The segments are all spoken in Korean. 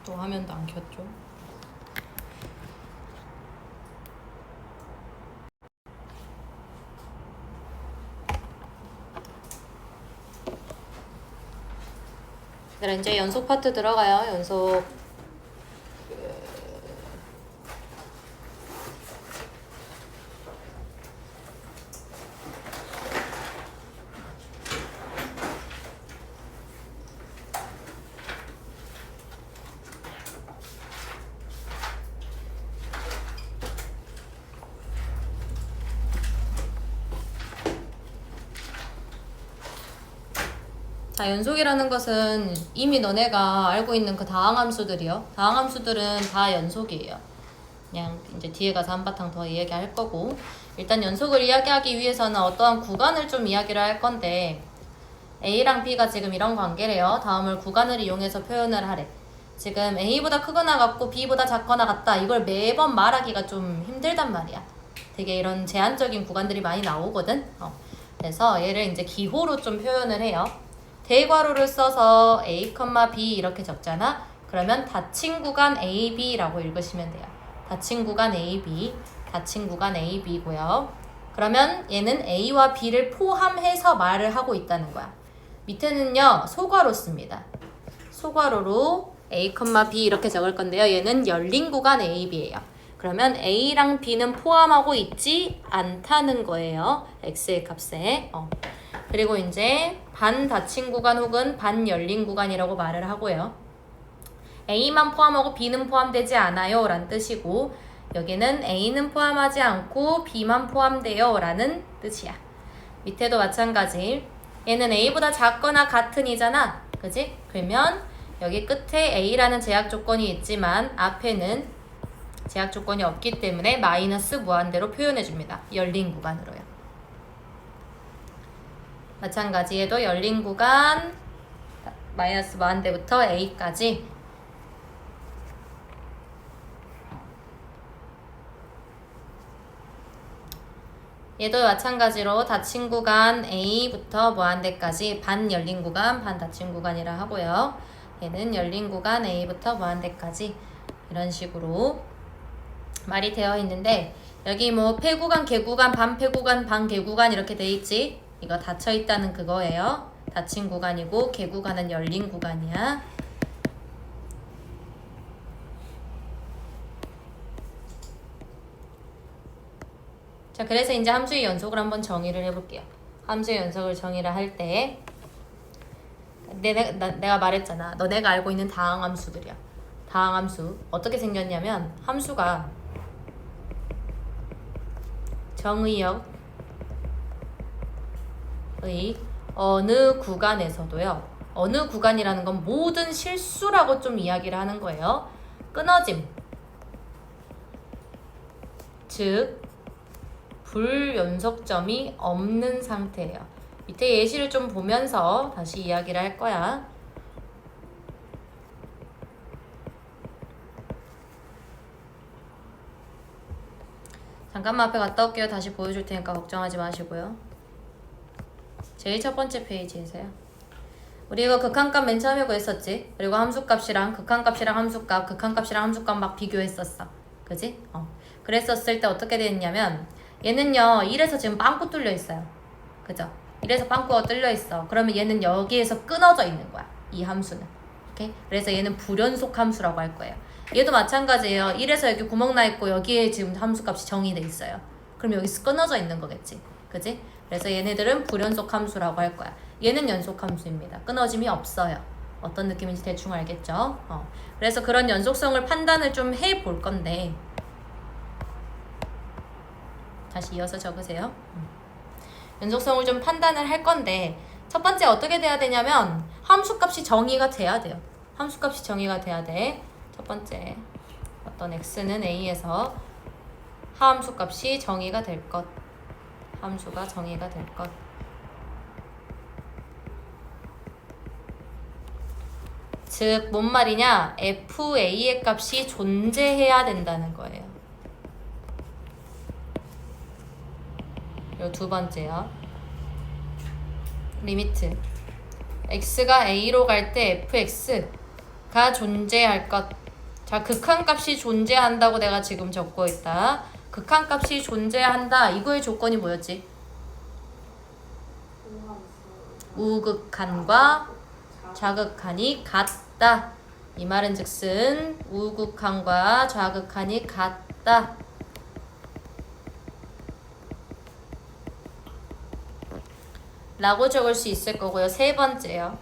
또 화면도 안 켰죠? 얘들아 이제 연속 파트 들어가요. 연속. 자, 연속이라는 것은 이미 너네가 알고 있는 그 다항함수들이요. 다항함수들은 다 연속이에요. 그냥 이제 뒤에 가서 한바탕 더 이야기할 거고, 일단 연속을 이야기하기 위해서는 어떠한 구간을 좀 이야기를 할 건데, A랑 B가 지금 이런 관계래요. 다음을 구간을 이용해서 표현을 하래. 지금 A보다 크거나 같고 B보다 작거나 같다. 이걸 매번 말하기가 좀 힘들단 말이야. 되게 이런 제한적인 구간들이 많이 나오거든. 그래서 얘를 이제 기호로 좀 표현을 해요. 대괄호를 써서 A, B 이렇게 적잖아. 그러면 닫힌 구간 AB라고 읽으시면 돼요. 닫힌 구간 AB, 닫힌 구간 AB고요. 그러면 얘는 A와 B를 포함해서 말을 하고 있다는 거야. 밑에는요, 소괄호 씁니다. 소괄호로 A, B 이렇게 적을 건데요. 얘는 열린 구간 AB예요. 그러면 A랑 B는 포함하고 있지 않다는 거예요. X의 값에. 그리고 이제 반 닫힌 구간 혹은 반 열린 구간이라고 말을 하고요. A만 포함하고 B는 포함되지 않아요 라는 뜻이고, 여기는 A는 포함하지 않고 B만 포함돼요 라는 뜻이야. 밑에도 마찬가지. 얘는 A보다 작거나 같은 이잖아. 그지? 그러면 여기 끝에 A라는 제약 조건이 있지만 앞에는 제약 조건이 없기 때문에 마이너스 무한대로 표현해줍니다. 열린 구간으로요. 마찬가지 얘도 열린 구간 마이너스 무한대부터 A까지. 얘도 마찬가지로 닫힌 구간 A부터 무한대까지 반 열린 구간, 반 닫힌 구간이라 하고요. 얘는 열린 구간 A부터 무한대까지 이런 식으로 말이 되어 있는데, 여기 뭐 폐구간, 개구간, 반폐구간, 반개구간 이렇게 돼 있지? 이거 닫혀 있다는 그거예요. 닫힌 구간이고 개구간은 열린 구간이야. 자, 그래서 이제 함수의 연속을 한번 정의를 해볼게요. 함수의 연속을 정의를 할 때 내가 말했잖아. 너네가 알고 있는 다항함수들이야. 다항함수 어떻게 생겼냐면, 함수가 정의역의 어느 구간에서도요, 어느 구간이라는 건 모든 실수라고 좀 이야기를 하는 거예요. 끊어짐, 즉 불연속점이 없는 상태예요. 밑에 예시를 좀 보면서 다시 이야기를 할 거야. 잠깐만 앞에 갔다 올게요. 다시 보여줄 테니까 걱정하지 마시고요. 제일 첫 번째 페이지에서요. 우리 이거 극한값 맨 처음에 구했었지? 그리고 함수값이랑 극한값이랑 함수값, 극한값이랑 함수값 막 비교했었어. 그지? 그랬었을 때 어떻게 됐냐면, 얘는요 1에서 지금 빵꾸 뚫려 있어요. 그죠? 1에서 빵꾸가 뚫려 있어. 그러면 얘는 여기에서 끊어져 있는 거야. 이 함수는. 오케이? 그래서 얘는 불연속 함수라고 할 거예요. 얘도 마찬가지예요. 1에서 여기 구멍 나 있고 여기에 지금 함수값이 정의돼 있어요. 그럼 여기서 끊어져 있는 거겠지. 그지? 그래서 얘네들은 불연속 함수라고 할 거야. 얘는 연속 함수입니다. 끊어짐이 없어요. 어떤 느낌인지 대충 알겠죠? 그래서 그런 연속성을 판단을 좀 해볼 건데, 다시 이어서 적으세요. 연속성을 좀 판단을 할 건데, 첫 번째 어떻게 돼야 되냐면 함수값이 정의가 돼야 돼요. 함수값이 정의가 돼야 돼. 첫 번째, 어떤 x는 a에서 함수값이 정의가 될 것. 함수가 정의가 될 것. 즉, 뭔 말이냐? fa의 값이 존재해야 된다는 거예요. 그리고 두 번째요. 리미트. x가 a로 갈 때 fx 존재할 것. 자, 극한값이 존재한다고 내가 지금 적고 있다. 극한값이 존재한다. 이거의 조건이 뭐였지? 우극한과 좌극한이 같다. 이 말은 즉슨 우극한과 좌극한이 같다. 라고 적을 수 있을 거고요. 세 번째요.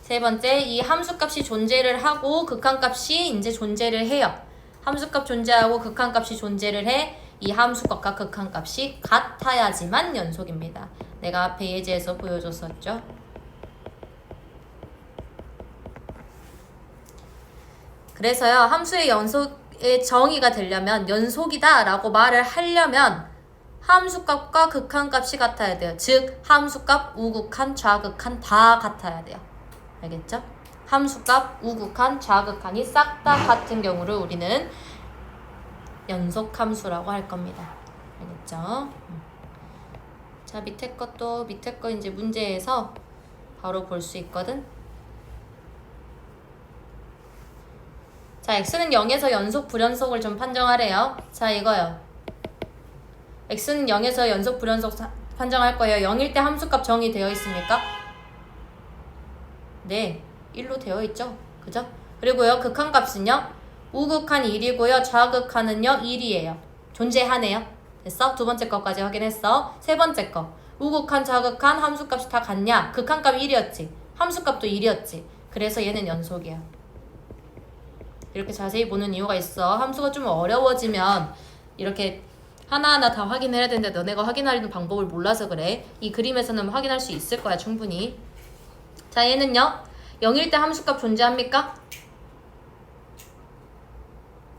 세 번째, 이 함수값이 존재를 하고 극한값이 이제 존재를 해요. 함수값 존재하고 극한값이 존재를 해. 이 함수값과 극한값이 같아야지만 연속입니다. 내가 앞에 예제에서 보여줬었죠. 그래서요, 함수의 연속의 정의가 되려면 연속이다 라고 말을 하려면 함수값과 극한값이 같아야 돼요. 즉 함수값, 우극한, 좌극한 다 같아야 돼요. 알겠죠? 함수값, 우극한, 좌극한이 싹 다 같은 경우를 우리는 연속함수라고 할 겁니다. 알겠죠? 자, 밑에 거 이제 문제에서 바로 볼 수 있거든. 자, x는 0에서 연속 불연속을 좀 판정하래요. 자, 이거요. x는 0에서 연속 불연속 판정할 거예요. 0일 때 함수값 정의되어 있습니까? 네, 1로 되어 있죠. 그죠? 그리고요, 극한값은요, 우극한 1이고요, 좌극한은요, 1이에요. 존재하네요. 됐어? 두 번째 거까지 확인했어. 세 번째 거. 우극한, 좌극한 함수값이 다 같냐? 극한값 1이었지. 함수값도 1이었지. 그래서 얘는 연속이야. 이렇게 자세히 보는 이유가 있어. 함수가 좀 어려워지면 이렇게 하나하나 다 확인해야 되는데 너네가 확인하려는 방법을 몰라서 그래. 이 그림에서는 확인할 수 있을 거야, 충분히. 자, 얘는요. 0일 때 함수값 존재합니까?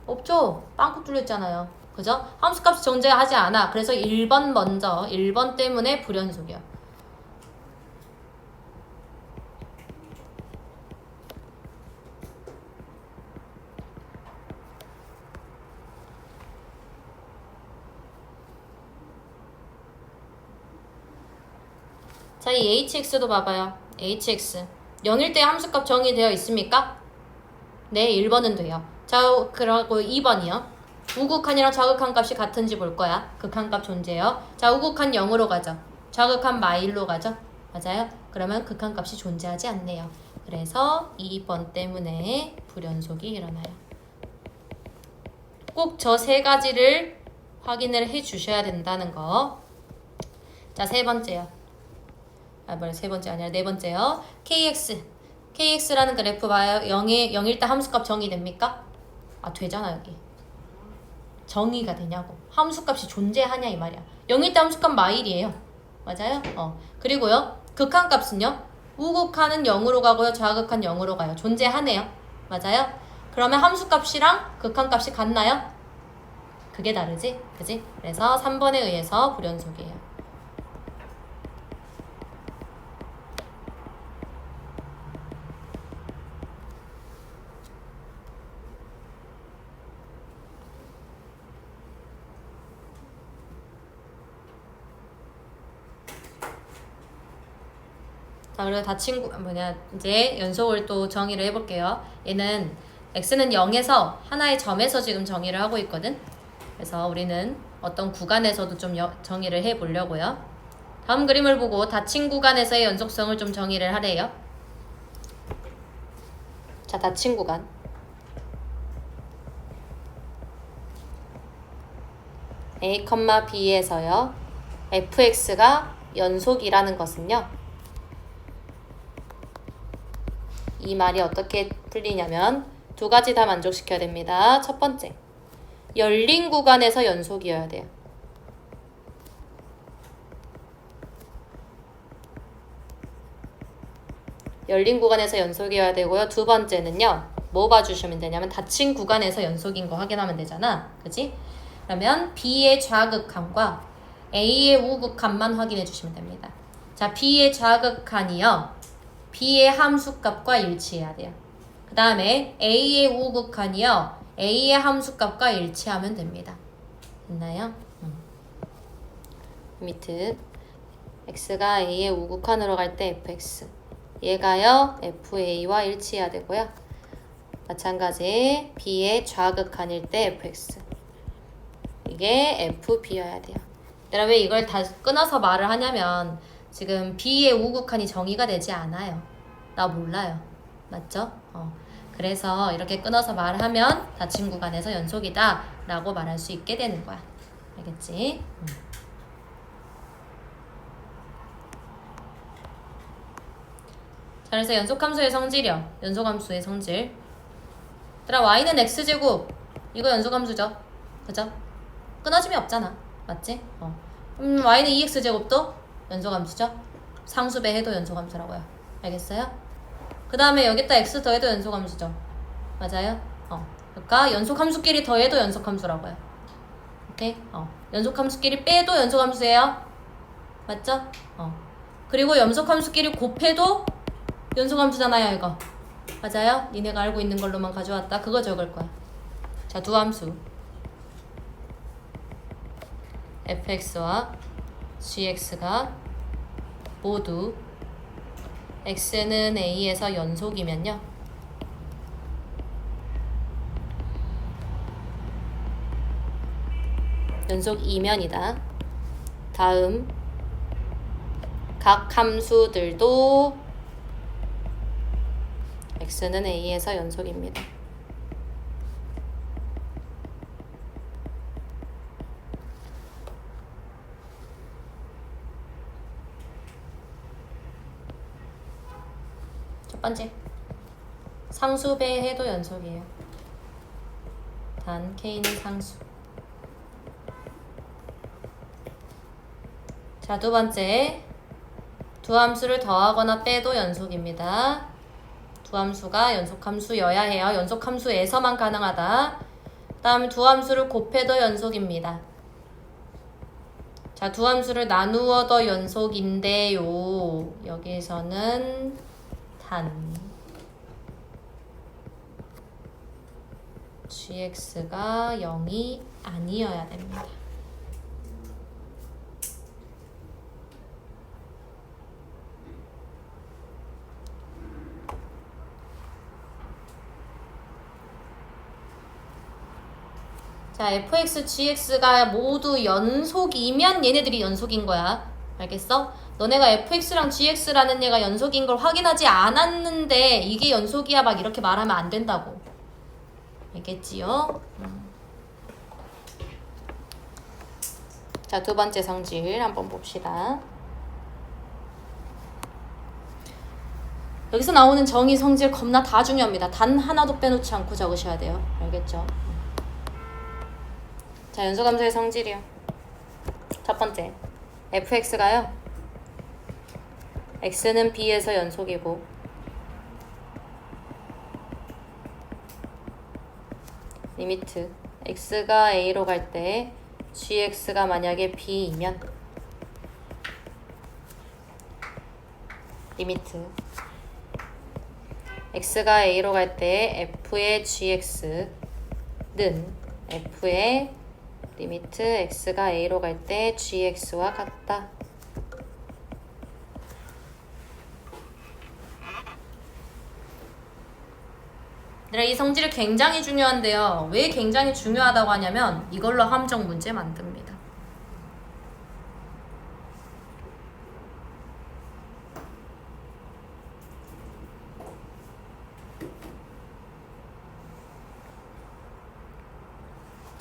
없죠. 빵꾸 뚫렸잖아요. 그죠? 함수값이 존재하지 않아. 그래서 1번 먼저. 1번 때문에 불연속이야. 자, 이 hx도 봐봐요. hx. 0일 때 함수값 정의되어 있습니까? 네, 1번은 돼요. 자, 그리고 2번이요. 우극한이랑 좌극한 값이 같은지 볼 거야. 극한값 존재요. 자, 우극한 0으로 가죠. 좌극한 -1로 가죠. 맞아요? 그러면 극한값이 존재하지 않네요. 그래서 2번 때문에 불연속이 일어나요. 꼭 저 세 가지를 확인을 해 주셔야 된다는 거. 자, 세 번째요. 세 번째 아니라 네 번째요. kx. kx라는 그래프 봐요. 0일 때 함수값 정의됩니까? 아, 되잖아, 여기. 정의가 되냐고. 함수값이 존재하냐 이 말이야. 0일 때 함수값 -1이에요. 맞아요? 그리고요. 극한값은요. 우극한은 0으로 가고요. 좌극한 0으로 가요. 존재하네요. 맞아요? 그러면 함수값이랑 극한값이 같나요? 그게 다르지? 그지? 그래서 3번에 의해서 불연속이에요. 자, 그리고 이제 연속을 또 정의를 해볼게요. 얘는 x는 0에서 하나의 점에서 지금 정의를 하고 있거든. 그래서 우리는 어떤 구간에서도 좀 정의를 해보려고요. 다음 그림을 보고 닫힌 구간에서의 연속성을 좀 정의를 하래요. 자, 닫힌 구간. A, B에서요. fx가 연속이라는 것은요. 이 말이 어떻게 풀리냐면 두 가지 다 만족시켜야 됩니다. 첫 번째, 열린 구간에서 연속이어야 돼요. 열린 구간에서 연속이어야 되고요. 두 번째는요. 뭐 봐주시면 되냐면 닫힌 구간에서 연속인 거 확인하면 되잖아. 그치? 그러면 B의 좌극한과 A의 우극한만 확인해 주시면 됩니다. 자, B의 좌극한이요. B의 함수값과 일치해야 돼요. 그 다음에 A의 우극한이요. A의 함수값과 일치하면 됩니다. 됐나요? 밑에 x가 A의 우극한으로 갈 때 fx, 얘가요 FA와 일치해야 되고요. 마찬가지 B의 좌극한일 때 fx. 이게 FB여야 돼요. 얘들아 왜 이걸 다 끊어서 말을 하냐면 지금 B의 우극한이 정의가 되지 않아요. 나 몰라요. 맞죠? 그래서 이렇게 끊어서 말하면 닫힌 구간에서 연속이다 라고 말할 수 있게 되는 거야. 알겠지? 자, 그래서 연속함수의 성질이요. 연속함수의 성질. 얘들아 y는 x제곱. 이거 연속함수죠. 그죠? 끊어짐이 없잖아. 맞지? y는 2x제곱도 연속함수죠. 상수배 해도 연속함수라고요. 알겠어요? 그 다음에 여기다 x 더해도 연속함수죠. 맞아요? 그러니까 연속함수끼리 더해도 연속함수라고요. 오케이? 연속함수끼리 빼도 연속함수예요. 맞죠? 그리고 연속함수끼리 곱해도 연속함수잖아요, 이거. 맞아요? 니네가 알고 있는 걸로만 가져왔다. 그거 적을 거야. 자, 두 함수. fx와 gx가 모두 x는 a에서 연속이면요. 연속 이면이다. 다음 각 함수들도 x는 a에서 연속입니다. 첫 번째, 상수배 해도 연속이에요. 단 k는 상수. 자, 두 번째, 두 함수를 더하거나 빼도 연속입니다. 두 함수가 연속함수여야 해요. 연속함수에서만 가능하다. 다음 두 함수를 곱해도 연속입니다. 자, 두 함수를 나누어도 연속인데요. 여기서는 단 gx가 0이 아니어야 됩니다. 자, fx, gx가 모두 연속이면 얘네들이 연속인 거야. 알겠어? 너네가 fx랑 gx라는 얘가 연속인 걸 확인하지 않았는데 이게 연속이야 막 이렇게 말하면 안 된다고. 알겠지요? 자, 두 번째 성질 한번 봅시다. 여기서 나오는 정의 성질 겁나 다 중요합니다. 단 하나도 빼놓지 않고 적으셔야 돼요. 알겠죠? 자, 연속함수의 성질이요. 첫 번째, fx가요. x는 b에서 연속이고 리미트 x가 a로 갈 때 gx가 만약에 b이면 리미트 x가 a로 갈 때 f의 gx는 f의 리미트 x가 a로 갈 때 gx와 같다. 이 성질이 굉장히 중요한데요. 왜 굉장히 중요하다고 하냐면 이걸로 함정 문제 만듭니다.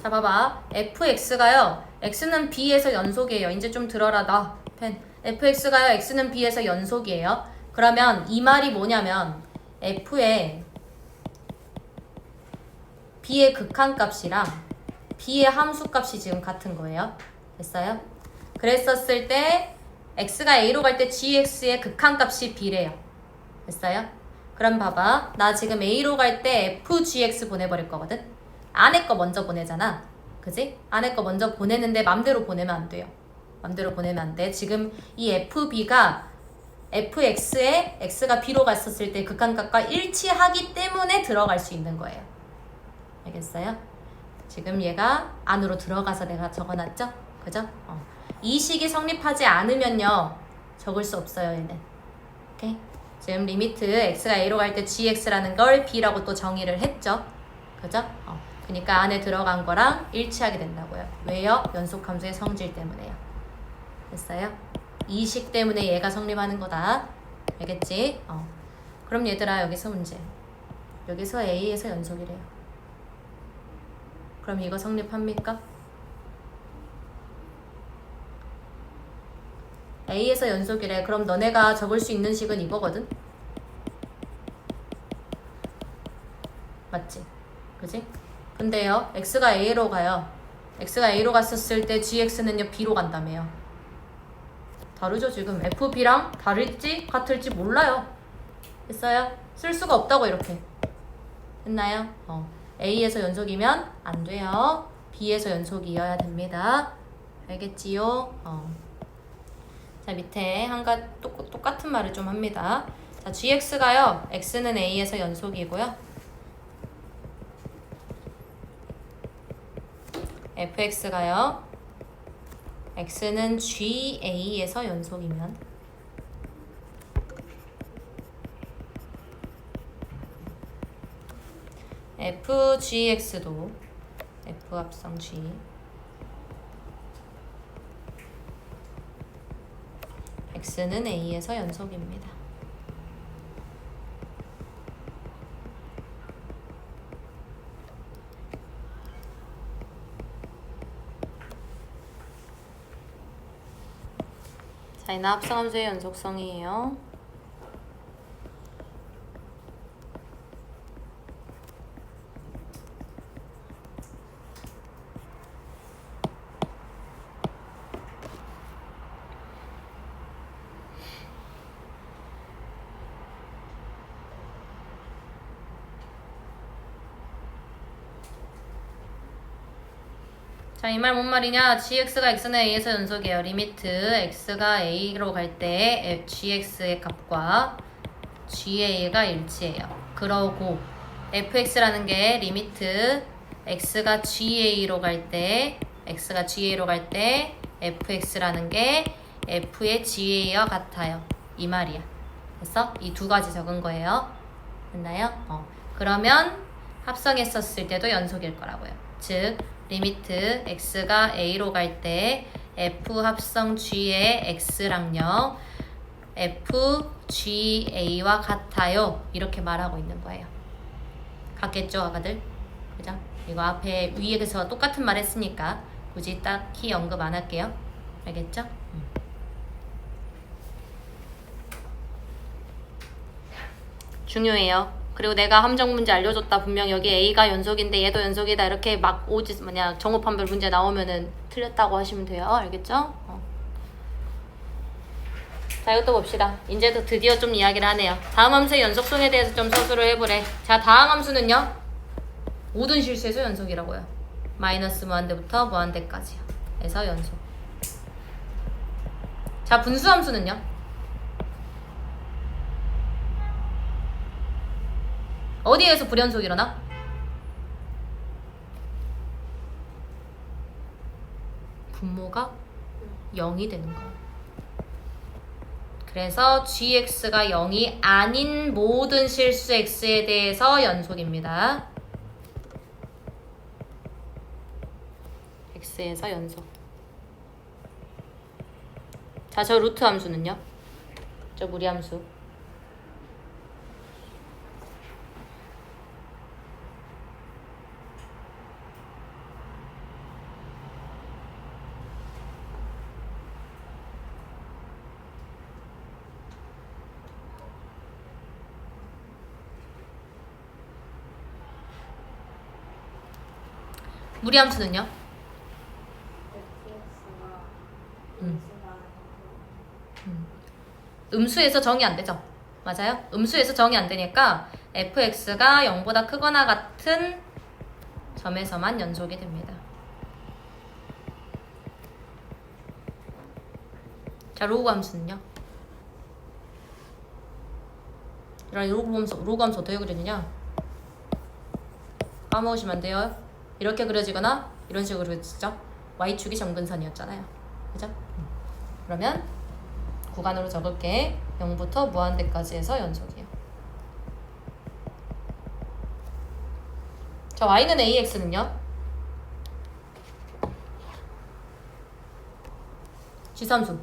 자, 봐봐. fx가요. x는 b에서 연속이에요. 이제 좀 들어라. 나 펜. fx가요. x는 b에서 연속이에요. 그러면 이 말이 뭐냐면 f의 b의 극한값이랑 b의 함수값이 지금 같은 거예요. 됐어요? 그랬었을 때 x가 a로 갈 때 gx의 극한값이 b래요. 됐어요? 그럼 봐봐. 나 지금 a로 갈 때 fgx 보내버릴 거거든. 안에 거 먼저 보내잖아. 그지? 안에 거 먼저 보내는데 맘대로 보내면 안 돼요. 맘대로 보내면 안 돼. 지금 이 fb가 fx에 x가 b로 갔었을 때 극한값과 일치하기 때문에 들어갈 수 있는 거예요. 알겠어요? 지금 얘가 안으로 들어가서 내가 적어놨죠? 그죠? 이 식이 성립하지 않으면요 적을 수 없어요. 얘는. 오케이? 지금 리미트 x가 a로 갈 때 gx라는 걸 b라고 또 정의를 했죠. 그죠? 그러니까 안에 들어간 거랑 일치하게 된다고요. 왜요? 연속함수의 성질 때문에요. 됐어요? 이 식 때문에 얘가 성립하는 거다. 알겠지? 그럼 얘들아 여기서 문제. 여기서 a에서 연속이래요. 그럼 이거 성립합니까? a에서 연속이래. 그럼 너네가 적을 수 있는 식은 이거거든? 맞지? 그지? 근데요, x가 a로 가요. x가 a로 갔었을 때 gx는요, b로 간다며요. 다르죠, 지금? fb랑 다를지 같을지 몰라요. 됐어요? 쓸 수가 없다고, 이렇게. 됐나요? a에서 연속이면 안 돼요. b에서 연속이어야 됩니다. 알겠지요? 자, 밑에 똑같은 말을 좀 합니다. 자, gx가요, x는 a에서 연속이고요. fx가요, x는 ga에서 연속이면 fgx도 f 합성 g x는 a에서 연속입니다. 자, 이는 합성함수의 연속성이에요. 자, 이 말 뭔 말이냐? gx가 x는 a에서 연속이에요. 리미트 x가 a로 갈 때 gx의 값과 ga가 일치해요. 그러고 fx라는 게 리미트 x가 ga로 갈 때 fx라는 게 f의 ga와 같아요. 이 말이야. 됐어? 이 두 가지 적은 거예요. 됐나요? 그러면 합성했었을 때도 연속일 거라고요. 즉 리미트 x가 a로 갈 때 f 합성 g의 x랑요 fga와 같아요. 이렇게 말하고 있는 거예요. 같겠죠, 아가들? 그죠? 이거 앞에 위에서 똑같은 말 했으니까 굳이 딱히 언급 안 할게요. 알겠죠? 중요해요. 그리고 내가 함정 문제 알려줬다. 분명 여기 A가 연속인데 얘도 연속이다. 이렇게 막 오지, 정오판별 문제 나오면은 틀렸다고 하시면 돼요. 알겠죠? 자, 이것도 봅시다. 이제도 드디어 좀 이야기를 하네요. 다음 함수의 연속성에 대해서 좀 서술을 해보래. 자, 다음 함수는요, 모든 실수에서 연속이라고요. 마이너스 무한대부터 무한대까지요. 그래서 연속. 자, 분수 함수는요, 어디에서 불연속이 일어나? 분모가 0이 되는 거예요. 그래서 gx가 0이 아닌 모든 실수 x에 대해서 연속입니다. x에서 연속. 자, 저 루트 함수는요? 저 무리함수. 무리함수는요? 음수에서 정의 안 되죠? 맞아요? 음수에서 정의 안 되니까 fx가 0보다 크거나 같은 점에서만 연속이 됩니다. 자, 로그 함수는요? 로그 함수 어떻게 그려지냐? 까먹으시면 안 돼요. 이렇게 그려지거나 이런 식으로 그려지죠. y축이 정근선이었잖아요. 그죠? 그러면 구간으로 적을게. 0부터 무한대까지 해서 연속이에요. 자, y는 ax는요? 지삼수.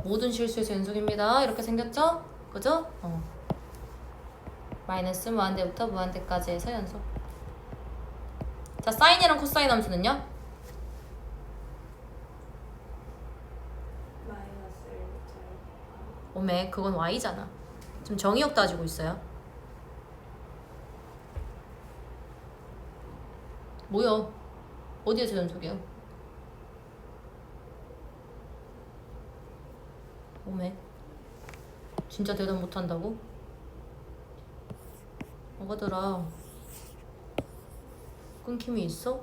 모든 실수에서 연속입니다. 이렇게 생겼죠? 그죠? 마이너스 무한대부터 무한대까지 해서 연속. 자, 사인이랑 코사인 함수는요? 마이너스 1부터 오메, 그건 y잖아. 지금 정의역 따지고 있어요. 뭐야? 어디에서 연속이야? 오메, 진짜 대답 못한다고? 뭐가더라? 끊김이 있어?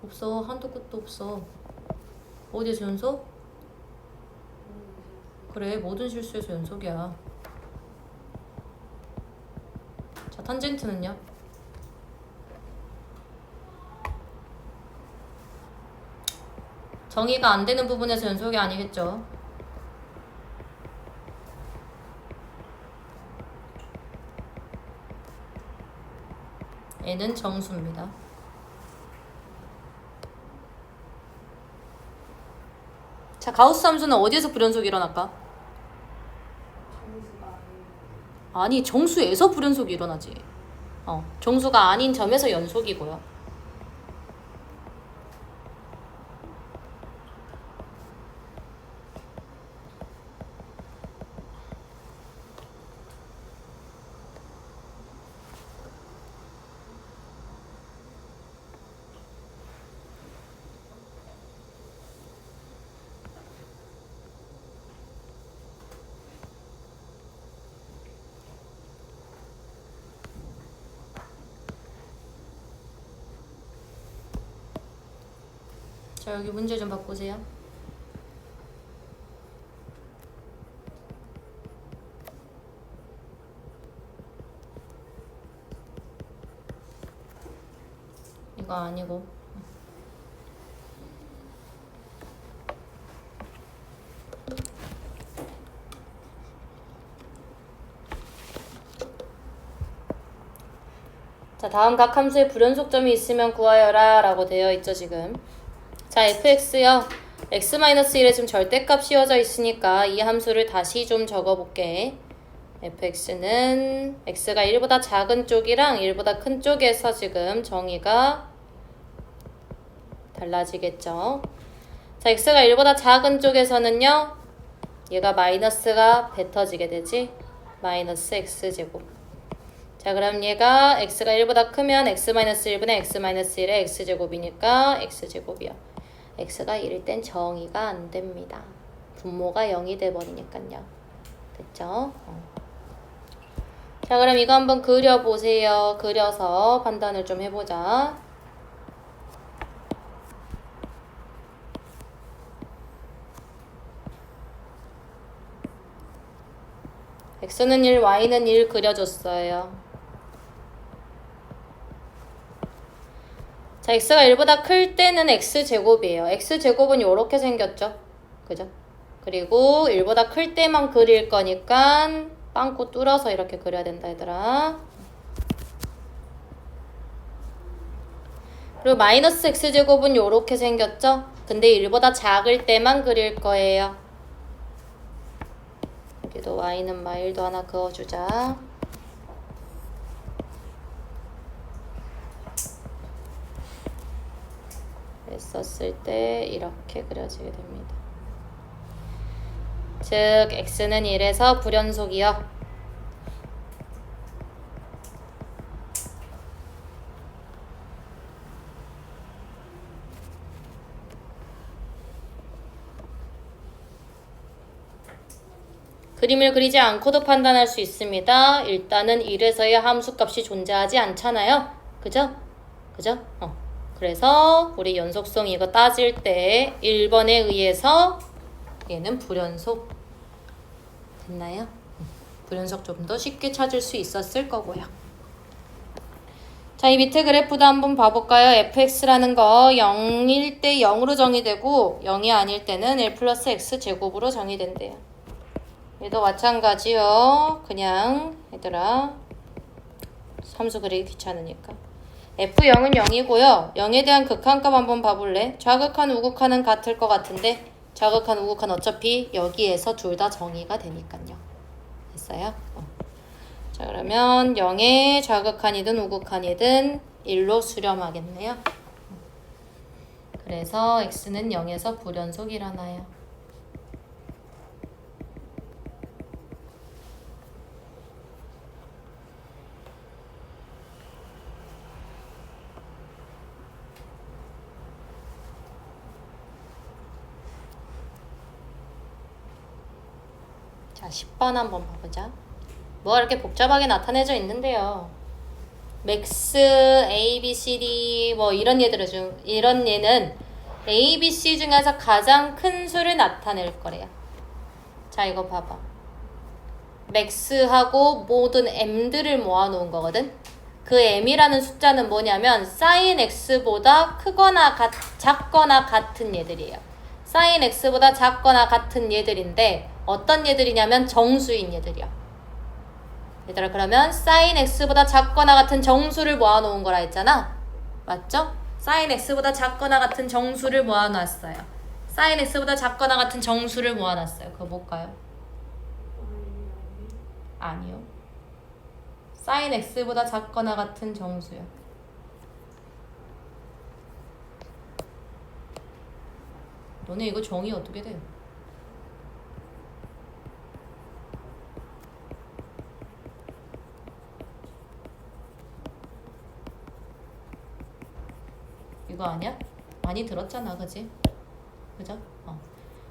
없어. 한도 끝도 없어. 어디에서 연속? 그래, 모든 실수에서 연속이야. 자, 탄젠트는요? 정의가 안 되는 부분에서 연속이 아니겠죠? 얘는 정수입니다. 자, 가우스 함수는 어디에서 불연속이 일어날까? 정수가 아니, 정수에서 불연속이 일어나지. 정수가 아닌 점에서 연속이고요. 자, 여기 문제 좀 바꾸세요. 이거 아니고. 자, 다음 각 함수에 불연속점이 있으면 구하여라 라고 되어 있죠, 지금. 자, fx요. x-1에 지금 절대값 씌워져 있으니까 이 함수를 다시 좀 적어볼게. fx는 x가 1보다 작은 쪽이랑 1보다 큰 쪽에서 지금 정의가 달라지겠죠. 자, x가 1보다 작은 쪽에서는요, 얘가 마이너스가 뱉어지게 되지. 마이너스 x제곱. 자, 그럼 얘가 x가 1보다 크면 x-1분의 x-1의 x제곱이니까 x제곱이요. x가 1일 땐 정의가 안 됩니다. 분모가 0이 돼버리니까요. 됐죠? 자, 그럼 이거 한번 그려보세요. 그려서 판단을 좀 해보자. x는 1, y는 1 그려줬어요. 자, x가 1보다 클 때는 x제곱이에요. x제곱은 요렇게 생겼죠? 그죠? 그리고 1보다 클 때만 그릴 거니까 빵꾸 뚫어서 이렇게 그려야 된다, 얘들아. 그리고 마이너스 x제곱은 요렇게 생겼죠? 근데 1보다 작을 때만 그릴 거예요. 여기도 y는 마일도 하나 그어주자. 썼을 때 이렇게 그려지게 됩니다. 즉 x는 1에서 불연속이요. 그림을 그리지 않고도 판단할 수 있습니다. 일단은 1에서의 함수값이 존재하지 않잖아요. 그죠? 그죠? 그래서 우리 연속성 이거 따질 때 1번에 의해서 얘는 불연속 됐나요? 불연속 좀 더 쉽게 찾을 수 있었을 거고요. 자, 이 밑에 그래프도 한번 봐볼까요? fx라는 거 0일 때 0으로 정의되고 0이 아닐 때는 1 플러스 x 제곱으로 정의된대요. 얘도 마찬가지요. 그냥 얘들아 함수 그리기 귀찮으니까 f0은 0이고요. 0에 대한 극한값 한번 봐볼래? 좌극한 우극한은 같을 것 같은데 좌극한 우극한 어차피 여기에서 둘 다 정의가 되니까요. 됐어요? 자, 그러면 0의 좌극한이든 우극한이든 1로 수렴하겠네요. 그래서 x는 0에서 불연속이 일어나요. 자, 10번 한번 봐보자. 뭐가 이렇게 복잡하게 나타내져 있는데요. 맥스, A, B, C, D 뭐 이런 얘는 A, B, C 중에서 가장 큰 수를 나타낼 거래요. 자, 이거 봐봐. 맥스하고 모든 m들을 모아놓은 거거든. 그 m이라는 숫자는 뭐냐면 sin x보다 크거나 작거나 같은 얘들이에요. sin x보다 작거나 같은 얘들인데 어떤 얘들이냐면 정수인 얘들이야. 얘들아, 그러면 sin x보다 작거나 같은 정수를 모아놓은 거라 했잖아. 맞죠? sin x보다 작거나 같은 정수를 모아놨어요. sin x보다 작거나 같은 정수를 모아놨어요. 그거 뭘까요? 아니요. sin x보다 작거나 같은 정수요. 너네 이거 정의 어떻게 돼요? 이거 아니야? 많이 들었잖아, 그지? 그죠?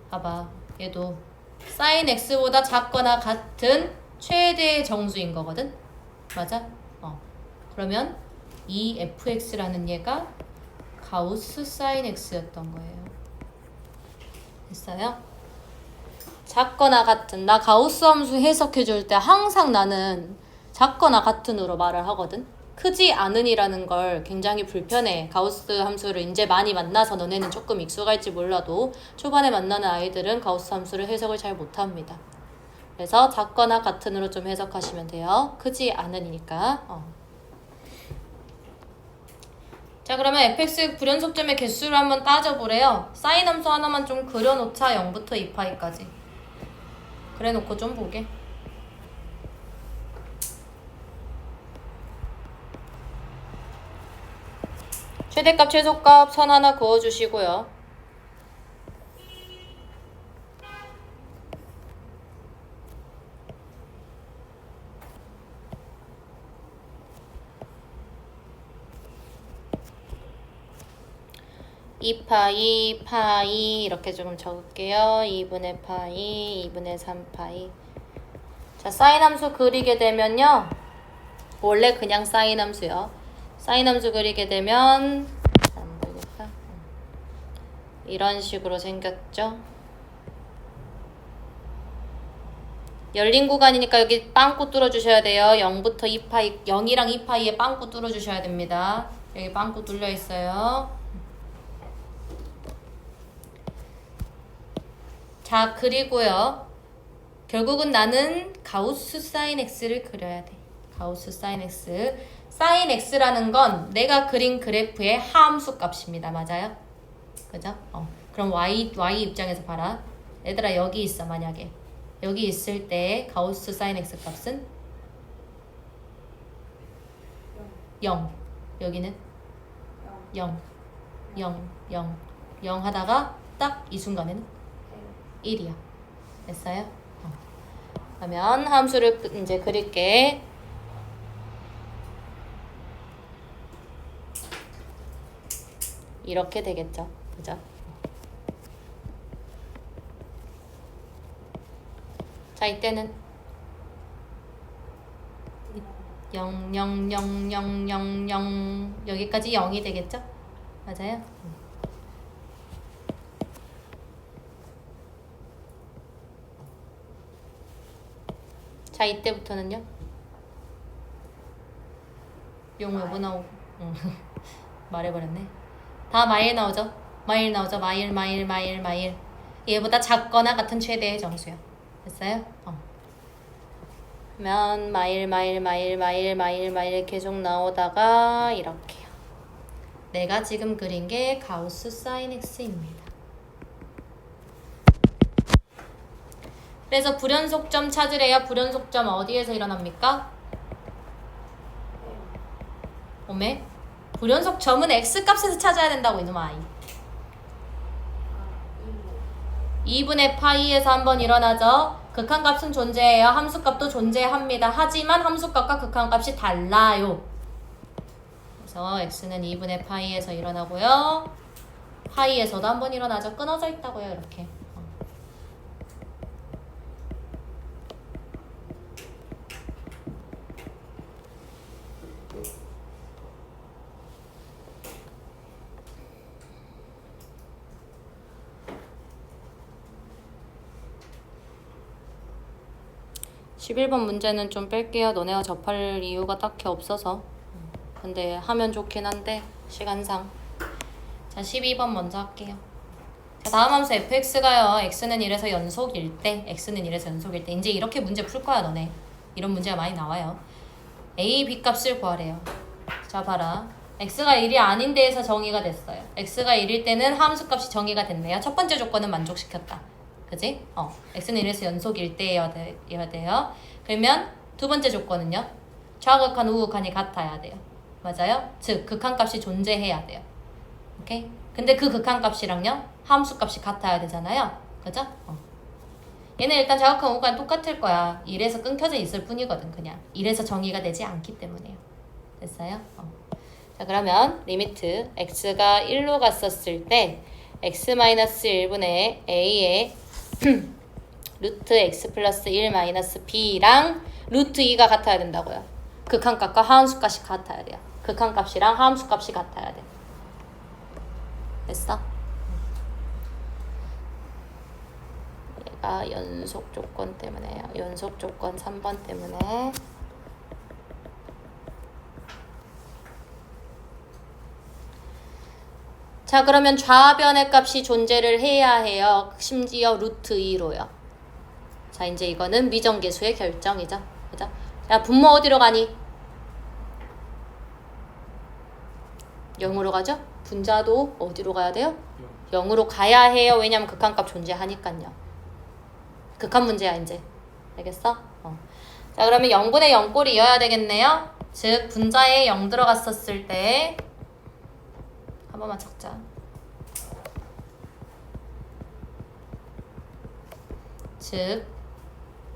봐봐. 얘도 sin x보다 작거나 같은 최대의 정수인 거거든? 맞아? 그러면 이 fx라는 얘가 가우스 sin x였던 거예요. 됐어요? 작거나 같은, 나 가우스 함수 해석해 줄 때 항상 나는 작거나 같은으로 말을 하거든? 크지 않은이라는 걸 굉장히 불편해. 가우스 함수를 이제 많이 만나서 너네는 조금 익숙할지 몰라도 초반에 만나는 아이들은 가우스 함수를 해석을 잘 못합니다. 그래서 작거나 같은으로 좀 해석하시면 돼요. 크지 않으니까. 자, 그러면 fx 불연속점의 개수를 한번 따져보래요. 사인 함수 하나만 좀 그려놓자. 0부터 2파이까지. 그래놓고 좀 보게. 최대값, 최소값 선 하나 그어주시고요. 파이 이렇게 조금 적을게요. 2분의 파이, 2분의 3파이. 자, 사인 함수 그리게 되면요. 원래 그냥 사인 함수요. 사인 함수 그리게 되면 안 되겠다. 이런 식으로 생겼죠. 열린 구간이니까 여기 빵꾸 뚫어 주셔야 돼요. 0부터 2파이, 0이랑 2파이에 빵꾸 뚫어 주셔야 됩니다. 여기 빵꾸 뚫려 있어요. 자, 그리고요. 결국은 나는 가우스 사인 x를 그려야 돼. 가우스 사인 x. 사인 x라는 건 내가 그린 그래프의 함수 값입니다. 맞아요? 그죠? 그럼 y 입장에서 봐라. 얘들아, 여기 있어. 만약에 여기 있을 때 가우스 사인 x 값은 0. 여기는 0. 0. 0. 0 하다가 딱 이 순간에는 1이야. 됐어요? 그러면 함수를 이제 그릴게. 이렇게 되겠죠. 그죠? 자, 이때는 0, 0, 0, 0, 0, 0 여기까지 0이 되겠죠? 맞아요? 자, 이때부터는요? 용 여부 나오고 말해버렸네. 다 마일 나오죠? 마일 나오죠? 마일. 얘보다 작거나 같은 최대의 정수요. 됐어요? 그러면 마일 계속 나오다가 이렇게요. 내가 지금 그린 게 가우스 사인 x입니다. 그래서 불연속점 찾으래요. 불연속점 어디에서 일어납니까? 오메? 불연속점은 x값에서 찾아야 된다고 이놈아. 아, 2분의 파이에서 한번 일어나죠. 극한값은 존재해요. 함수값도 존재합니다. 하지만 함수값과 극한값이 달라요. 그래서 x는 2분의 파이에서 일어나고요. 파이에서도 한번 일어나죠. 끊어져 있다고요. 이렇게. 11번 문제는 좀 뺄게요. 너네가 접할 이유가 딱히 없어서. 근데 하면 좋긴 한데 시간상. 자, 12번 먼저 할게요. 자, 다음 함수 fx가요. x는 1에서 연속일 때, x는 1에서 연속일 때. 이제 이렇게 문제 풀 거야, 너네. 이런 문제가 많이 나와요. a, b 값을 구하래요. 자, 봐라. x가 1이 아닌 데에서 정의가 됐어요. x가 1일 때는 함수값이 정의가 됐네요. 첫 번째 조건은 만족시켰다. 그지? x는 1에서 연속일 때여야 돼요. 그러면 두 번째 조건은요. 좌극한 우극한이 같아야 돼요. 맞아요? 즉 극한값이 존재해야 돼요. 오케이? 근데 그 극한값이랑요. 함수값이 같아야 되잖아요. 그죠? 얘는 일단 좌극한 우극한 똑같을 거야. 1에서 끊겨져 있을 뿐이거든. 그냥 1에서 정의가 되지 않기 때문에요. 됐어요? 자, 그러면 리미트 x가 1로 갔었을 때 x-1분의 a의 루트 x 플러스 1 마이너스 b랑 루트 2가 같아야 된다고요. 극한값과 하함수값이 같아야 돼요. 극한값이랑 하함수값이 같아야 돼. 됐어? 얘가 연속 조건 때문에요. 연속 조건 3번 때문에. 자, 그러면 좌변의 값이 존재를 해야 해요. 심지어 루트 2로요. 자, 이제 이거는 미정계수의 결정이죠. 그죠? 자, 분모 어디로 가니? 0으로 가죠? 분자도 어디로 가야 돼요? 0으로 가야 해요. 왜냐면 극한값 존재하니까요. 극한 문제야, 이제. 알겠어? 자, 그러면 0분의 0꼴이 이어야 되겠네요. 즉, 분자에 0 들어갔었을 때 한 번만 적자. 즉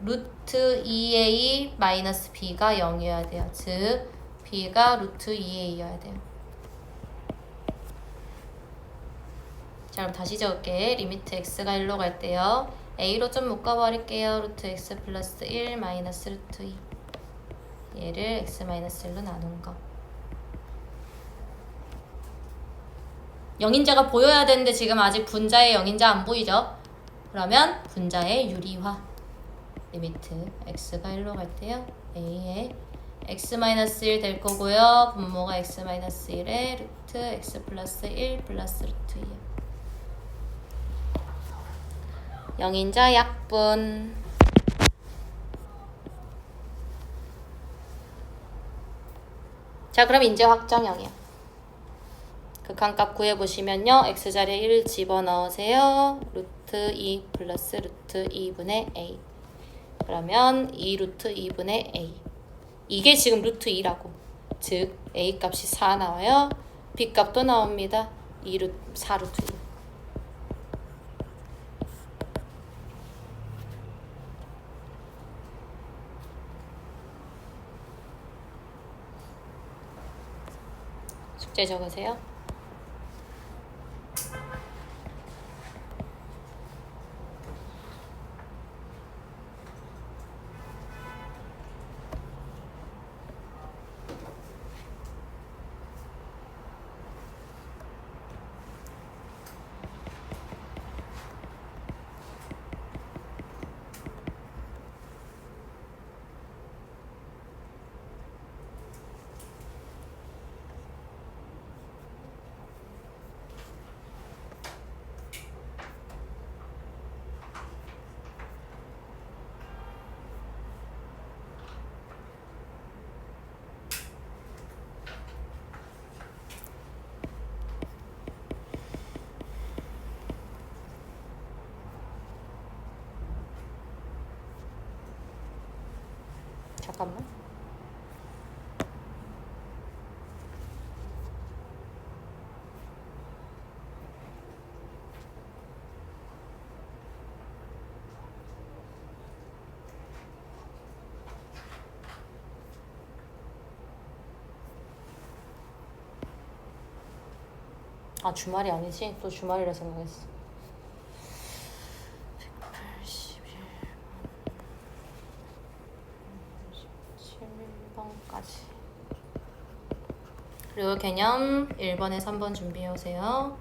루트 2a 마이너스 b가 0이어야 돼요. 즉 b가 루트 2a여야 돼요. 자, 그럼 다시 적을게. 리미트 x가 1로 갈 때요. a로 좀 묶어버릴게요. 루트 x 플러스 1 마이너스 루트 2. 얘를 x 마이너스 1로 나눈 거. 0인자가 보여야 되는데 지금 아직 분자의 0인자 안 보이죠? 그러면 분자의 유리화. 리미트 x가 1로 갈 때요. a의 x-1 될 거고요. 분모가 x-1에 루트 x 플러스 1 플러스 루트 2. 0인자 약분. 자, 그럼 이제 확정형이야. 극한값 구해보시면요. x자리에 1을 집어넣으세요. 루트 2 플러스 루트 2분의 a. 그러면 2 루트 2분의 a. 이게 지금 루트 2라고. 즉 a 값이 4 나와요. b 값도 나옵니다. 4 루트 2. 숙제 적으세요. 잠깐만. 아, 주말이 아니지? 또 주말이라 생각했어. 181번까지. 그리고 개념 1번에 3번 준비해 오세요.